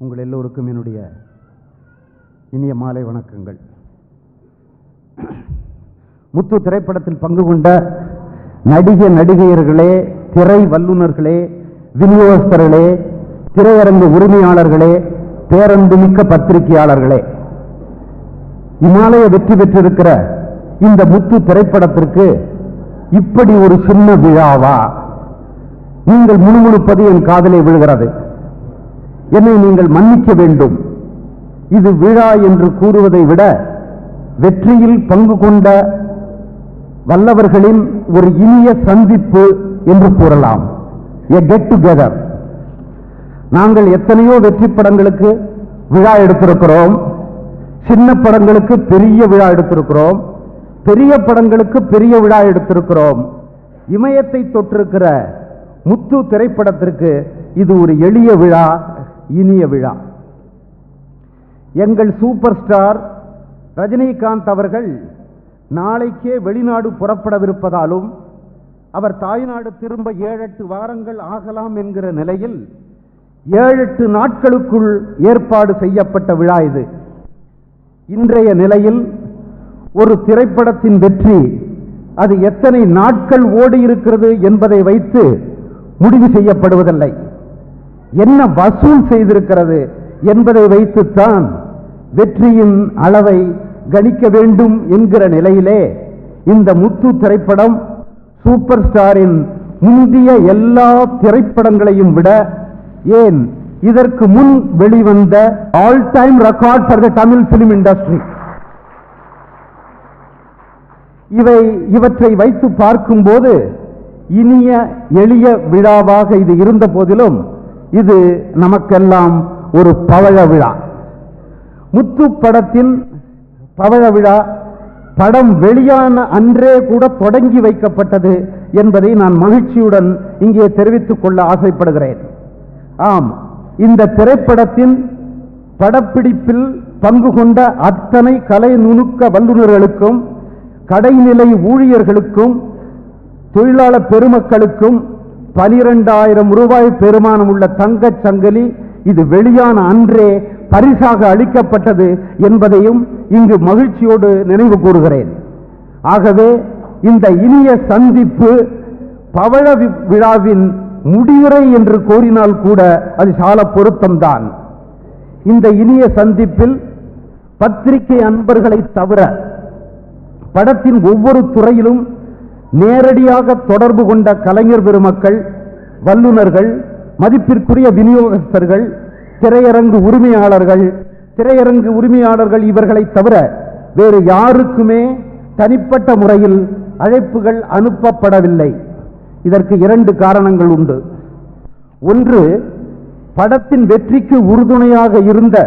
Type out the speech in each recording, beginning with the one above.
உங்கள் எல்லோருக்கும் என்னுடைய இனிய மாலை வணக்கங்கள். முத்து திரைப்படத்தில் பங்கு கொண்ட நடிகையர்களே, திரை வல்லுநர்களே, விநியோகஸ்தர்களே, திரையரங்கு உரிமையாளர்களே, பேரன்புமிக்க பத்திரிகையாளர்களே, இமாலய வெற்றி பெற்றிருக்கிற இந்த முத்து திரைப்படத்திற்கு இப்படி ஒரு சின்ன விழாவா? நீங்கள் முணுமுணுப்பது என் காதலே விழுகிறது. என்னை நீங்கள் மன்னிக்க வேண்டும். இது விழா என்று கூறுவதை விட வெற்றியில் பங்கு கொண்ட வல்லவர்களின் ஒரு இனிய சந்திப்பு என்று கூறலாம். A get together. நாங்கள் எத்தனையோ வெற்றி படங்களுக்கு விழா எடுத்திருக்கிறோம், சின்ன படங்களுக்கு பெரிய விழா எடுத்திருக்கிறோம், பெரிய படங்களுக்கு பெரிய விழா எடுத்திருக்கிறோம். இமயத்தை தொற்றிருக்கிற முத்து திரைப்படத்திற்கு இது ஒரு எளிய விழா, இனிய விழா. எங்கள் சூப்பர் ஸ்டார் ரஜினிகாந்த் அவர்கள் நாளைக்கே வெளிநாடு புறப்படவிருப்பதாலும் அவர் தாய்நாடு திரும்ப 7-8 வாரங்கள் ஆகலாம் என்கிற நிலையில் 7-8 நாட்களுக்குள் ஏற்பாடு செய்யப்பட்ட விழா இது. இன்றைய நிலையில் ஒரு திரைப்படத்தின் வெற்றி அது எத்தனை நாட்கள் ஓடி இருக்கிறது என்பதை வைத்து முடிவு செய்யப்படுவதில்லை, என்ன வசூல் செய்திருக்கிறது என்பதை வைத்துத்தான் வெற்றியின் அளவை கணிக்க வேண்டும் என்கிற நிலையிலே இந்த முத்து திரைப்படம் சூப்பர் ஸ்டாரின் முந்திய எல்லா திரைப்படங்களையும் விட, ஏன் இதற்கு முன் வெளிவந்த all time record for the Tamil film industry, இவற்றை வைத்து பார்க்கும்போது இனிய எளிய விழாவாக இது இருந்த போதிலும் இது நமக்கெல்லாம் ஒரு பவழ விழா. முத்து படத்தின் பவழ விழா படம் வெளியான அன்றே கூட தொடங்கி வைக்கப்பட்டது என்பதை நான் மகிழ்ச்சியுடன் இங்கே தெரிவித்துக் கொள்ள ஆசைப்படுகிறேன். ஆம், இந்த திரைப்படத்தின் படப்பிடிப்பில் பங்கு கொண்ட அத்தனை கலை நுணுக்க வல்லுநர்களுக்கும், கடைநிலை ஊழியர்களுக்கும், தொழிலாளர் பெருமக்களுக்கும் 12,000 ரூபாய் பெருமானம் உள்ள தங்கச் சங்கிலி இது வெளியான அன்றே பரிசாக அளிக்கப்பட்டது என்பதையும் இங்கு மகிழ்ச்சியோடு நினைவு கூறுகிறேன். ஆகவே இந்த இனிய சந்திப்பு பவழ விழாவின் முடிவுரை என்று கோரினால் கூட அது சால பொருத்தம்தான். இந்த இனிய சந்திப்பில் பத்திரிகை அன்பர்களை தவிர படத்தின் ஒவ்வொரு துறையிலும் நேரடியாக தொடர்பு கொண்ட கலைஞர் பெருமக்கள், வல்லுநர்கள், மதிப்பிற்குரிய விநியோகஸ்தர்கள், திரையரங்கு உரிமையாளர்கள் இவர்களை தவிர வேறு யாருக்குமே தனிப்பட்ட முறையில் அழைப்புகள் அனுப்பப்படவில்லை. இதற்கு 2 காரணங்கள் உண்டு. ஒன்று, படத்தின் வெற்றிக்கு உறுதுணையாக இருந்த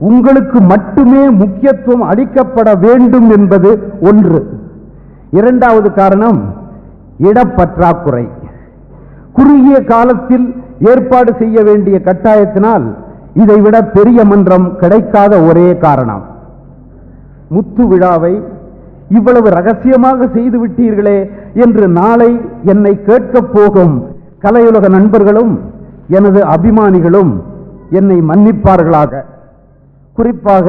உங்களுக்கு மட்டுமே முக்கியத்துவம் அளிக்கப்பட வேண்டும் என்பது ஒன்று. 2வது காரணம் இடப்பற்றாக்குறை. குறுகிய காலத்தில் ஏற்பாடு செய்ய வேண்டிய கட்டாயத்தினால் இதைவிட பெரிய மன்றம் கிடைக்காத ஒரே காரணம். முத்து விழாவை இவ்வளவு ரகசியமாக செய்து விட்டீர்களே என்று நாளை என்னை கேட்கப் போகும் கலையுலக நண்பர்களும் எனது அபிமானிகளும் என்னை மன்னிப்பார்களாக. குறிப்பாக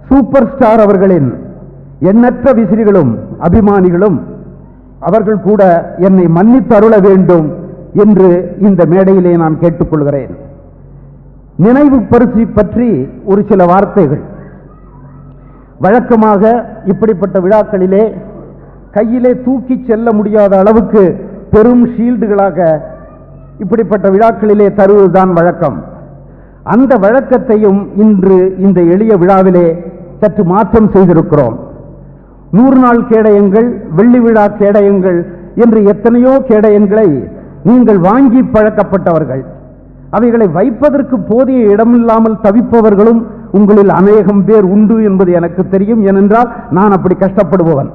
சூப்பர் ஸ்டார் அவர்களின் எண்ணற்ற விசிறிகளும் அபிமானிகளும் அவர்கள் கூட என்னை மன்னித்து அருள வேண்டும் என்று இந்த மேடையிலே நான் கேட்டுக்கொள்கிறேன். நினைவு பரிசு பற்றி ஒரு சில வார்த்தைகள். வழக்கமாக இப்படிப்பட்ட விழாக்களிலே கையிலே தூக்கி செல்ல முடியாத அளவுக்கு பெரும் ஷீல்டுகளாக இப்படிப்பட்ட விழாக்களிலே தருவதுதான் வழக்கம். அந்த வழக்கத்தையும் இன்று இந்த எளிய விழாவிலே சற்று மாற்றம் செய்திருக்கிறோம். 100 நாள் கேடயங்கள், வெள்ளி விழா கேடயங்கள் என்று எத்தனையோ கேடயங்களை நீங்கள் வாங்கி பழக்கப்பட்டவர்கள். அவைகளை வைப்பதற்கு போதிய இடமில்லாமல் தவிப்பவர்களும் உங்களில் அநேகம் பேர் உண்டு என்பது எனக்கு தெரியும். ஏனென்றால் நான் அப்படி கஷ்டப்படுபவன்.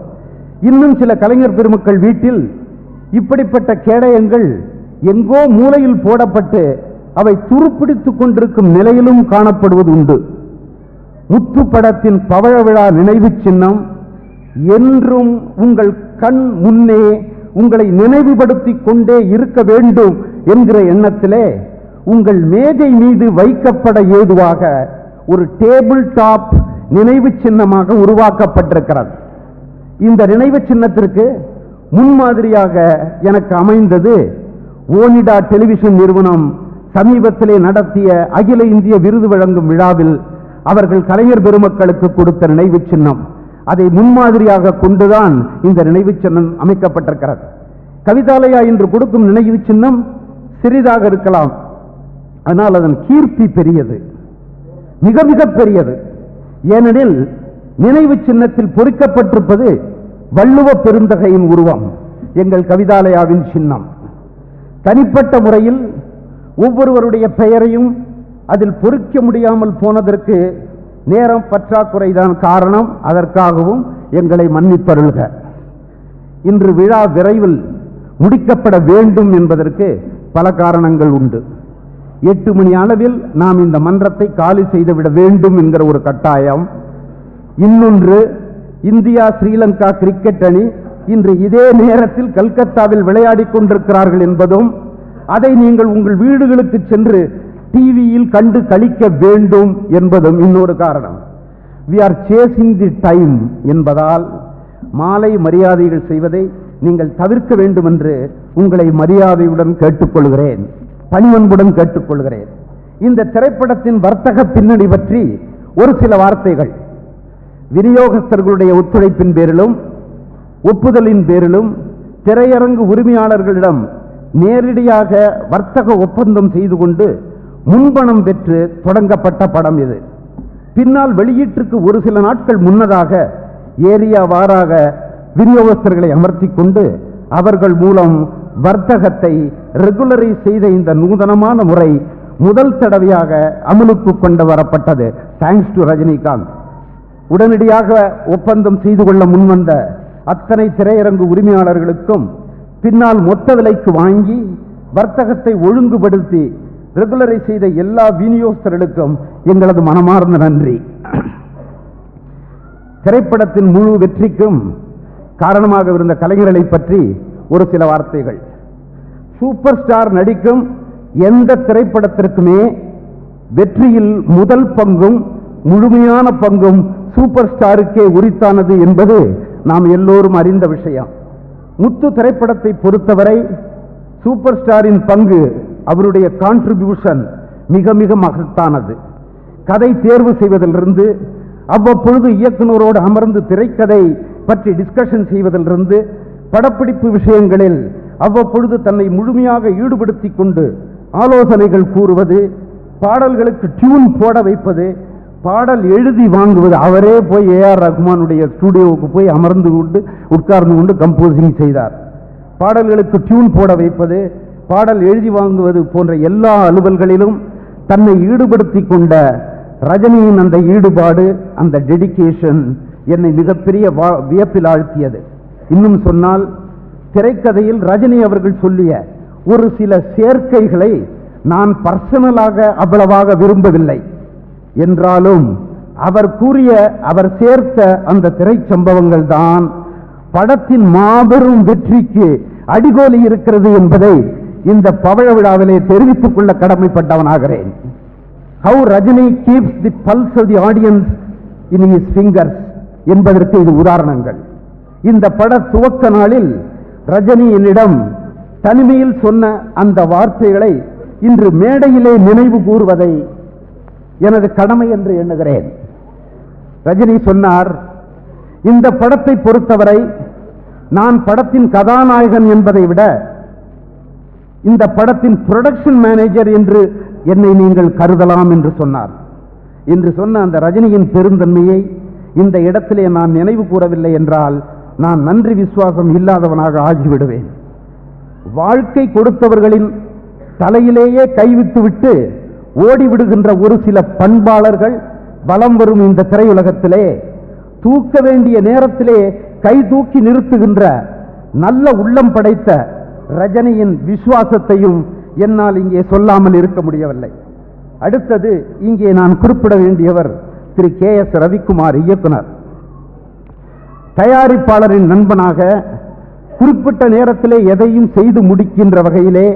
இன்னும் சில கலைஞர் பெருமக்கள் வீட்டில் இப்படிப்பட்ட கேடயங்கள் எங்கோ மூலையில் போடப்பட்டு அவை துருப்பிடித்துக் கொண்டிருக்கும் நிலையிலும் காணப்படுவது உண்டு. முத்து படத்தின் பவழ விழா நினைவு சின்னம் என்றும் உங்கள் கண் முன்னே உங்களை நினைவுபடுத்திக் கொண்டே இருக்க வேண்டும் என்கிற எண்ணத்திலே உங்கள் மேஜை மீது வைக்கப்பட ஏதுவாக ஒரு டேபிள் டாப் நினைவு சின்னமாக உருவாக்கப்பட்டிருக்கிறது. இந்த நினைவு சின்னத்திற்கு முன்மாதிரியாக எனக்கு அமைந்தது ஓனிடா டெலிவிஷன் நிறுவனம் சமீபத்திலே நடத்திய அகில இந்திய விருது வழங்கும் விழாவில் அவர்கள் கலைஞர் பெருமக்களுக்கு கொடுத்த நினைவு சின்னம். அதை முன்மாதிரியாக கொண்டுதான் இந்த நினைவு சின்னம் அமைக்கப்பட்டிருக்கிறது. கவிதாலயா இன்று கொடுக்கும் நினைவு சின்னம் சிறிதாக இருக்கலாம், ஆனால் அதன் கீர்த்தி பெரியது, மிக மிக பெரியது. ஏனெனில் நினைவு சின்னத்தில் பொறிக்கப்பட்டிருப்பது வள்ளுவ பெருந்தகையின் உருவம், எங்கள் கவிதாலயாவின் சின்னம். தனிப்பட்ட முறையில் ஒவ்வொருவருடைய பெயரையும் அதில் பொறிக்க முடியாமல் போனதற்கு நேரம் பற்றாக்குறைதான் காரணம். அதற்காகவும் எங்களை மன்னித்தருள்க. இன்று விழா விரைவில் முடிக்கப்பட வேண்டும் என்பதற்கு பல காரணங்கள் உண்டு. 8 மணி அளவில் நாம் இந்த மன்றத்தை காலி செய்துவிட வேண்டும் என்கிற ஒரு கட்டாயம். இன்னொன்று, இந்தியா ஸ்ரீலங்கா கிரிக்கெட் அணி இன்று இதே நேரத்தில் கல்கத்தாவில் விளையாடி கொண்டிருக்கிறார்கள் என்பதும், அதை நீங்கள் உங்கள் வீடுகளுக்கு சென்று டிவியில் கண்டு கழிக்க வேண்டும் என்பதும் இன்னொரு காரணம். we are chasing the time என்பதால் மாலை மரியாதைகள் செய்வதை நீங்கள் தவிர்க்க வேண்டும் என்று உங்களை மரியாதையுடன் கேட்டுக்கொள்கிறேன், பணிவன்புடன் கேட்டுக்கொள்கிறேன். இந்த திரைப்படத்தின் வர்த்தக பின்னணி பற்றி ஒரு சில வார்த்தைகள். விநியோகஸ்தர்களுடைய ஒத்துழைப்பின் பேரிலும் ஒப்புதலின் பேரிலும் திரையரங்கு உரிமையாளர்களிடம் நேரடியாக வர்த்தக ஒப்பந்தம் செய்து கொண்டு முன்பணம் பெற்று தொடங்கப்பட்ட படம் இது. பின்னால் வெளியீட்டுக்கு ஒரு சில நாட்கள் முன்னதாக ஏரியா வாராக விநியோகஸ்தர்களை அமர்த்தி கொண்டு அவர்கள் மூலம் வர்த்தகத்தை ரெகுலரைஸ் செய்த இந்த நூதனமான முறை முதல் தடவையாக அமலுக்கு கொண்டு வரப்பட்டது. Thanks to Rajinikanth. உடனடியாக ஒப்பந்தம் செய்து கொள்ள முன்வந்த அத்தனை திரையரங்கு உரிமையாளர்களுக்கும் பின்னால் மொத்த விலைக்கு வாங்கி வர்த்தகத்தை ஒழுங்குபடுத்தி ரெகுலரைஸ் செய்த எல்லா விநியோகஸ்தர்களுக்கும் எங்களது மனமார்ந்த நன்றி. திரைப்படத்தின் முழு வெற்றிக்கும் காரணமாக இருந்த கலைஞர்களை பற்றி ஒரு சில வார்த்தைகள். சூப்பர் ஸ்டார் நடிக்கும் எந்த திரைப்படத்திற்குமே வெற்றியில் முதல் பங்கும் முழுமையான பங்கும் சூப்பர் ஸ்டாருக்கே உரித்தானது என்பது நாம் எல்லோரும் அறிந்த விஷயம். முத்து திரைப்படத்தை பொறுத்தவரை சூப்பர் ஸ்டாரின் பங்கு, அவருடைய கான்ட்ரிபியூஷன் மிக மிக மகத்தானது. கதை தேர்வு செய்வதிலிருந்து, அவ்வப்பொழுது இயக்குநரோடு அமர்ந்து திரைக்கதை பற்றி டிஸ்கஷன் செய்வதிலிருந்து, படப்பிடிப்பு விஷயங்களில் அவ்வப்பொழுது தன்னை முழுமையாக ஈடுபடுத்திக் கொண்டு ஆலோசனைகள் கூறுவது, பாடல்களுக்கு டியூன் போட வைப்பது, பாடல் எழுதி வாங்குவது. அவரே போய் ஏஆர் ரஹ்மானுடைய ஸ்டுடியோவுக்கு போய் அமர்ந்து கொண்டு உட்கார்ந்து கொண்டு கம்போசிங் செய்தார். பாடல்களுக்கு டியூன் போட வைப்பது, பாடல் எழுதி வாங்குவது போன்ற எல்லா அலுவல்களிலும் தன்னை ஈடுபடுத்தி கொண்ட ரஜினியின் அந்த ஈடுபாடு, அந்த டெடிகேஷன் என்னை மிகப்பெரிய வியப்பில் ஆழ்த்தியது. இன்னும் சொன்னால், திரைக்கதையில் ரஜினி அவர்கள் சொல்லிய ஒரு சில சேர்க்கைகளை நான் பர்சனலாக அவ்வளவாக விரும்பவில்லை என்றாலும், அவர் கூறிய, அவர் சேர்த்த அந்த திரை சம்பவங்கள் தான் படத்தின் மாபெரும் வெற்றிக்கு அடிகோலி இருக்கிறது என்பதை இந்த பவழ விழாவிலே தெரிவித்துக் கொள்ள கடமைப்பட்டவனாகிறேன். How Rajini keeps the pulse of the audience in his fingers என்பதற்கு இது உதாரணங்கள். இந்த பட துவக்க நாளில் ரஜினி என்னிடம் தனிமையில் சொன்ன அந்த வார்த்தைகளை இன்று மேடையிலே நினைவு கூறுவதை எனது கடமை என்று எண்ணுகிறேன். ரஜினி சொன்னார், இந்த படத்தை பொறுத்தவரை நான் படத்தின் கதாநாயகன் என்பதை விட இந்த படத்தின் புரொடக்ஷன் மேனேஜர் என்று என்னை நீங்கள் கருதலாம் என்று சொன்னார். என்று சொன்ன அந்த ரஜினியின் பெருந்தன்மையை இந்த இடத்திலே நான் நினைவு கூறவில்லை என்றால் நான் நன்றி விசுவாசம் இல்லாதவனாக ஆகிவிடுவேன். வாழ்க்கை கொடுத்தவர்களின் தலையிலேயே கைவிட்டுவிட்டு ஓடிவிடுகின்ற ஒரு சில பண்பாளர்கள் வலம் வரும் இந்த திரையுலகத்திலே தூக்க வேண்டிய நேரத்திலே கை தூக்கி நிறுத்துகின்ற நல்ல உள்ளம் படைத்த ரஜினியின் விசுவாசத்தையும் என்னால் இங்கே சொல்லாமல் இருக்க முடியவில்லை. அடுத்தது இங்கே நான் குறிப்பிட வேண்டியவர் திரு KS ரவிக்குமார், இயக்குனர். தயாரிப்பாளரின் நண்பனாக குறிப்பிட்ட நேரத்திலே எதையும் செய்து முடிக்கின்ற வகையிலே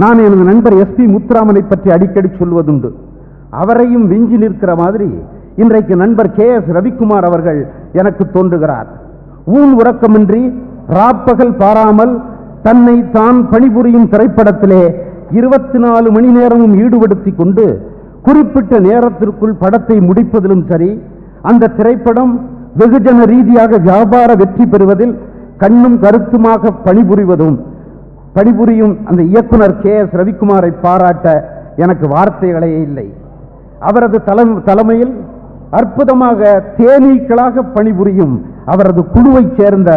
நான் எனது நண்பர் SP முத்துராமனை பற்றி அடிக்கடி சொல்வதுண்டு. அவரையும் விஞ்சி நிற்கிற மாதிரி இன்றைக்கு நண்பர் KS ரவிக்குமார் அவர்கள் எனக்கு தோன்றுகிறார். ஊன் உறக்கமின்றி ராப்பகல் பாராமல் தன்னை தான் பணிபுரியும் திரைப்படத்திலே 24 மணி நேரமும் ஈடுபடுத்திக் கொண்டு குறிப்பிட்ட நேரத்திற்குள் படத்தை முடிப்பதிலும் சரி, அந்த திரைப்படம் வெகுஜன ரீதியாக வியாபார வெற்றி பெறுவதில் கண்ணும் கருத்துமாக பணிபுரியும் அந்த இயக்குனர் KS ரவிக்குமாரை பாராட்ட எனக்கு வார்த்தைகளே இல்லை. அவரது தலைமையில் அற்புதமாக தேனீக்களாக பணிபுரியும் அவரது குழுவைச் சேர்ந்த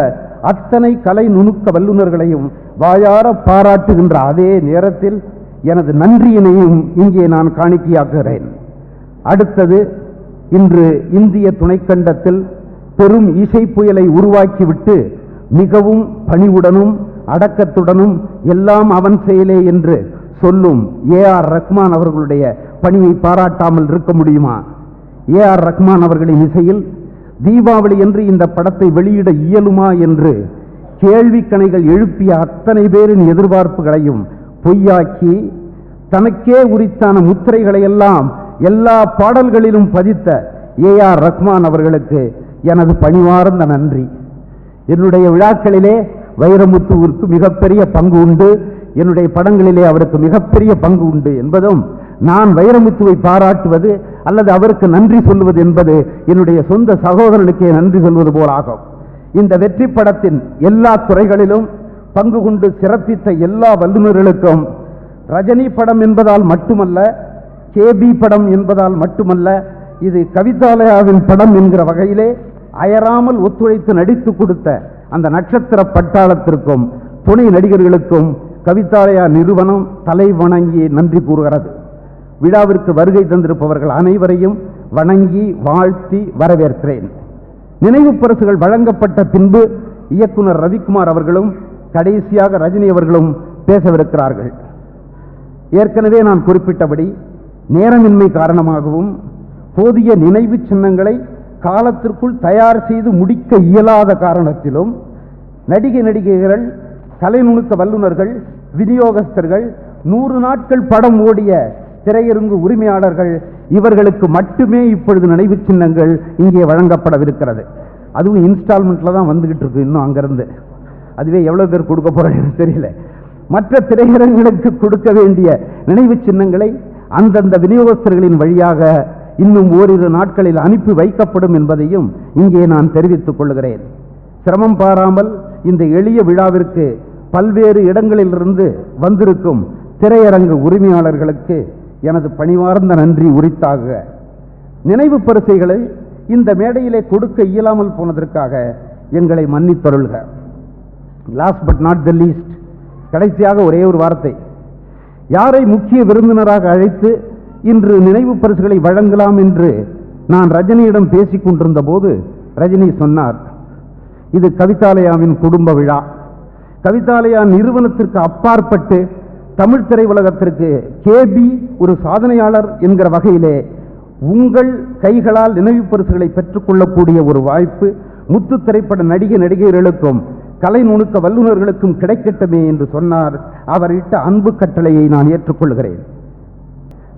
அத்தனை கலை நுணுக்க வல்லுநர்களையும் வாயார பாராட்டுகின்ற அதே நேரத்தில் எனது நன்றியினையும் இங்கே நான் காணிக்கையாக்குகிறேன். அடுத்தது, இன்று இந்திய துணைக்கண்டத்தில் பெரும் இசை புயலை உருவாக்கிவிட்டு மிகவும் பணிவுடனும் அடக்கத்துடனும் எல்லாம் அவன் செயலே என்று சொல்லும் AR ரஹ்மான் அவர்களுடைய பணியை பாராட்டாமல் இருக்க முடியுமா? AR ரஹ்மான் அவர்களின் இசையில் தீபாவளி என்று இந்த படத்தை வெளியிட இயலுமா என்று கேள்விக்கணைகள் எழுப்பிய அத்தனை பேரின் எதிர்பார்ப்புகளையும் பொய்யாக்கி தனக்கே உரித்தான முத்திரைகளை எல்லாம் எல்லா பாடல்களிலும் பதித்த AR ரஹ்மான் அவர்களுக்கு எனது பணிவார்ந்த நன்றி. என்னுடைய விழாக்களிலே வைரமுத்துவிற்கு மிகப்பெரிய பங்கு உண்டு, என்னுடைய படங்களிலே அவருக்கு மிகப்பெரிய பங்கு உண்டு என்பதும், நான் வைரமுத்துவை பாராட்டுவது அல்லது அவருக்கு நன்றி சொல்வது என்பது என்னுடைய சொந்த சகோதரனுக்கே நன்றி சொல்வது போலாகும். இந்த வெற்றி படத்தின் எல்லா துறைகளிலும் பங்கு கொண்டு சிறப்பித்த எல்லா வல்லுநர்களுக்கும் ரஜினி படம் என்பதால் மட்டுமல்ல, KB படம் என்பதால் மட்டுமல்ல, இது கவிதாலயாவின் படம் என்கிற வகையிலே அயராமல் ஒத்துழைத்து நடித்து கொடுத்த அந்த நட்சத்திர பட்டாளத்திற்கும் துணை நடிகர்களுக்கும் கவிதாலயா நிறுவனம் தலை வணங்கி நன்றி கூறுகிறது. விழாவிற்கு வருகை தந்திருப்பவர்கள் அனைவரையும் வணங்கி வாழ்த்தி வரவேற்கிறேன். நினைவு பரிசுகள் வழங்கப்பட்ட பின்பு இயக்குனர் ரவிக்குமார் அவர்களும் கடைசியாக ரஜினி அவர்களும் பேசவிருக்கிறார்கள். ஏற்கனவே நான் குறிப்பிட்டபடி நேரமின்மை காரணமாகவும் போதிய நினைவு சின்னங்களை காலத்திற்குள் தயார் செய்து முடிக்க இயலாத காரணத்திலும் நடிகைகள், கலைநுணுக்க வல்லுநர்கள், விநியோகஸ்தர்கள், 100 நாட்கள் படம் ஓடிய திரையரங்கு உரிமையாளர்கள் இவர்களுக்கு மட்டுமே இப்பொழுது நினைவு சின்னங்கள் இங்கே வழங்கப்படவிருக்கிறது. அதுவும் இன்ஸ்டால்மெண்ட்ல தான் வந்துகிட்டு இருக்கு. இன்னும் அங்கிருந்து அதுவே எவ்வளவு பேர் கொடுக்க போறாங்க தெரியல. மற்ற திரையரங்குகளுக்கு கொடுக்க வேண்டிய நினைவு சின்னங்களை அந்தந்த விநியோகஸ்தர்களின் வழியாக இன்னும் ஓரிரு நாட்களில் அனுப்பி வைக்கப்படும் என்பதையும் இங்கே நான் தெரிவித்துக் கொள்கிறேன். சிரமம் பாராமல் இந்த எளிய விழாவிற்கு பல்வேறு இடங்களிலிருந்து வந்திருக்கும் திரையரங்கு உரிமையாளர்களுக்கு எனது பணிவார்ந்த நன்றி உரித்தாக. நினைவு பரிசுகளை இந்த மேடையிலே கொடுக்க இயலாமல் போனதற்காக எங்களை மன்னித்தருள்க. Last but not the least, கடைசியாக ஒரே ஒரு வார்த்தை. யாரை முக்கிய விருந்தினராக அழைத்து இன்று நினைவு பரிசுகளை வழங்கலாம் என்று நான் ரஜினியிடம் பேசிக் கொண்டிருந்த போது ரஜினி சொன்னார், இது கவிதாலயாவின் குடும்ப விழா. கவிதாலயா நிறுவனத்திற்கு அப்பாற்பட்டு தமிழ் திரையுலகத்திற்கு KB ஒரு சாதனையாளர் என்கிற வகையிலே உங்கள் கைகளால் நினைவு பரிசுகளை பெற்றுக்கொள்ளக்கூடிய ஒரு வாய்ப்பு முத்து திரைப்பட நடிகைகளுக்கும் கலை நுணுக்க வல்லுநர்களுக்கும் கிடைக்கட்டுமே என்று சொன்னார். அவர் இட்ட அன்பு கட்டளையை நான் ஏற்றுக்கொள்கிறேன்.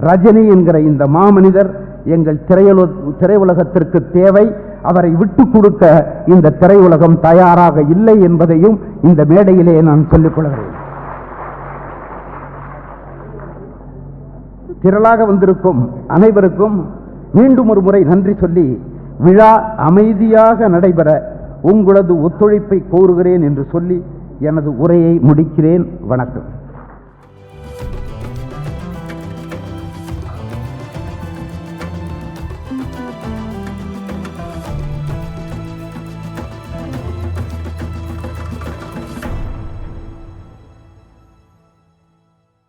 ரஜினி என்கிற இந்த மாமனிதர் எங்கள் திரையுலகத்திற்கு தேவை. அவரை விட்டு கொடுக்க இந்த திரையுலகம் தயாராக இல்லை என்பதையும் இந்த மேடையிலே நான் சொல்லிக் கொள்கிறேன். திரளாக வந்திருக்கும் அனைவருக்கும் மீண்டும் ஒரு முறை நன்றி சொல்லி விழா அமைதியாக நடைபெற உங்களது ஒத்துழைப்பை கோருகிறேன் என்று சொல்லி எனது உரையை முடிக்கிறேன். வணக்கம்.